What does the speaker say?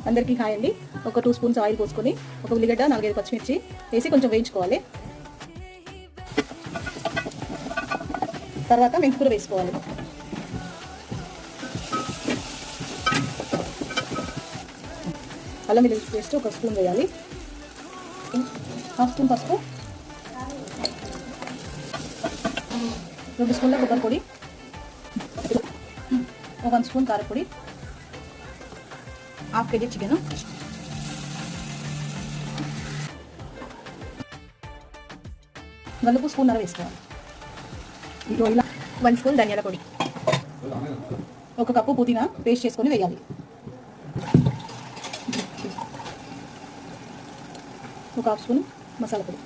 అందరికీ హాయ్ అండి. ఒక 2 స్పూన్స్ ఆయిల్ పోసుకొని ఒక ఉల్లిగడ్డ 4-5 పచ్చిమిర్చి వేసి కొంచెం వేయించుకోవాలి. తర్వాత మెంతికూర వేసుకోవాలి. అల్లం వెల్లుల్లి పేస్ట్ 1 స్పూన్ వేయాలి. 1/2 స్పూన్ పసుపు, 2 స్పూన్ల కొబ్బరి పొడి, 1 స్పూన్ కారపొడి, 1/2 కేజీ చికెన్, గల్లుపు స్పూన్నర వేసుకోవాలి. ఇలా 1 స్పూన్ ధనియాల పొడి, 1 కప్పు పుదీనా పేస్ట్ చేసుకొని వేయాలి. 1/2 స్పూన్ మసాలా పొడి.